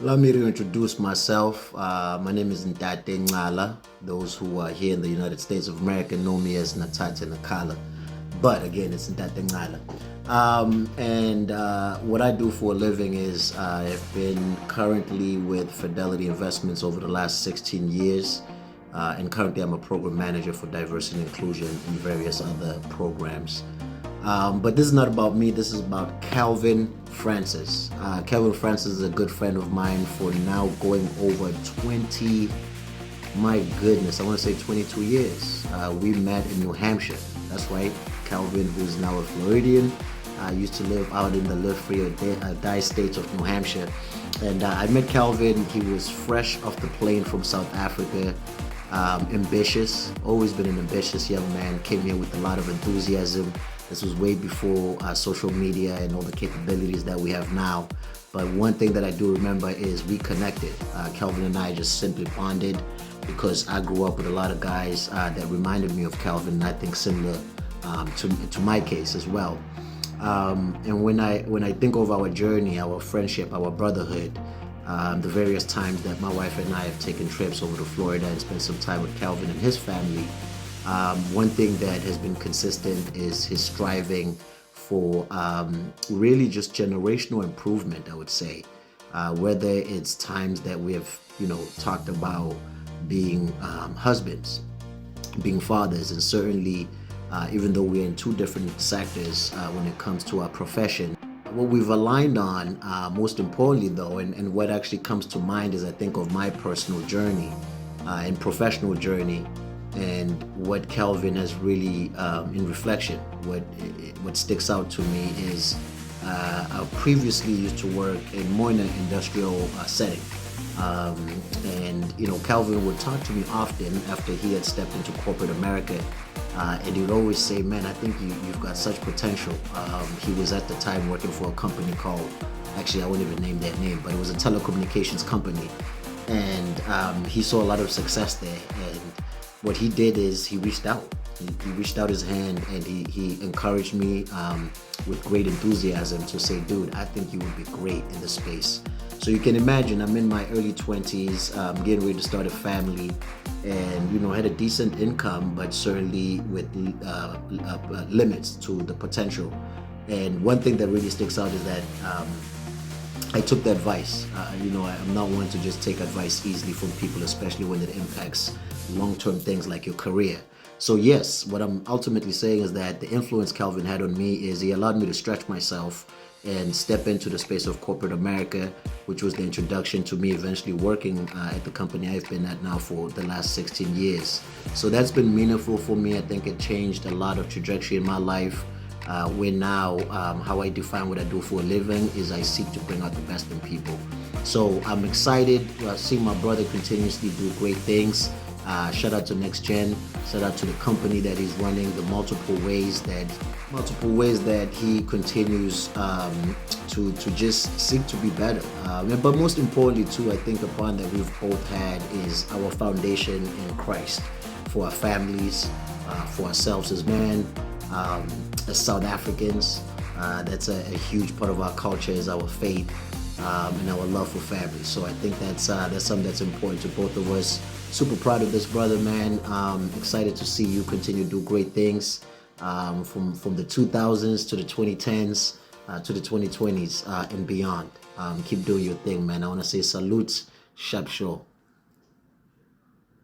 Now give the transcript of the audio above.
Allow me to introduce myself. My name is Ntate Ncala. Those who are here in the United States of America know me as Ntate Ncala. But again, it's Ntate Ncala. What I do for a living is I've been currently with Fidelity Investments over the last 16 years. And currently I'm a program manager for diversity and inclusion and various other programs. But this is not about me, this is about Calvin Francis. Calvin Francis is a good friend of mine for now going over 20, my goodness, I want to say 22 years. We met in New Hampshire. That's right, Calvin, who's now a Floridian, used to live out in the live free or die state of New Hampshire. And I met Calvin, he was fresh off the plane from South Africa. Ambitious, always been an ambitious young man, came here with a lot of enthusiasm. This was way before social media and all the capabilities that we have now. But one thing that I do remember is we connected. Calvin and I just simply bonded because I grew up with a lot of guys that reminded me of Calvin, and I think similar to my case as well. And when I think of our journey, our friendship, our brotherhood, the various times that my wife and I have taken trips over to Florida and spent some time with Calvin and his family, one thing that has been consistent is his striving for really just generational improvement, I would say. Whether it's times that we have, talked about being husbands, being fathers, and certainly even though we're in two different sectors when it comes to our profession, what we've aligned on, most importantly though, and what actually comes to mind is I think of my personal journey and professional journey, and what Calvin has really, in reflection, what sticks out to me is I previously used to work in more in an industrial setting. Calvin would talk to me often after he had stepped into corporate America, and he would always say, man, I think you've got such potential. He was at the time working for a company called, actually I won't even name that name, but it was a telecommunications company, and he saw a lot of success there. And what he did is he reached out. He reached out his hand, and he encouraged me with great enthusiasm to say, dude, I think you would be great in this space. So you can imagine, I'm in my early 20s, getting ready to start a family, and had a decent income, but certainly with limits to the potential. And one thing that really sticks out is that I took the advice. I'm not one to just take advice easily from people, especially when it impacts long-term things like your career. So yes, what I'm ultimately saying is that the influence Calvin had on me is he allowed me to stretch myself and step into the space of corporate America, which was the introduction to me eventually working at the company I've been at now for the last 16 years. So that's been meaningful for me. I think it changed a lot of trajectory in my life, where now how I define what I do for a living is I seek to bring out the best in people. So I'm excited seeing my brother continuously do great things. Shout out to Next Gen, shout out to the company that he's running, the multiple ways that he continues to just seek to be better. But most importantly too, I think upon that we've both had is our foundation in Christ for our families, for ourselves as men, as South Africans. That's a huge part of our culture is our faith and our love for family. So I think that's something that's important to both of us. Super proud of this brother, man. Excited to see you continue to do great things from the 2000s to the 2010s to the 2020s and beyond. Keep doing your thing, man. I want to say salute, sharp show.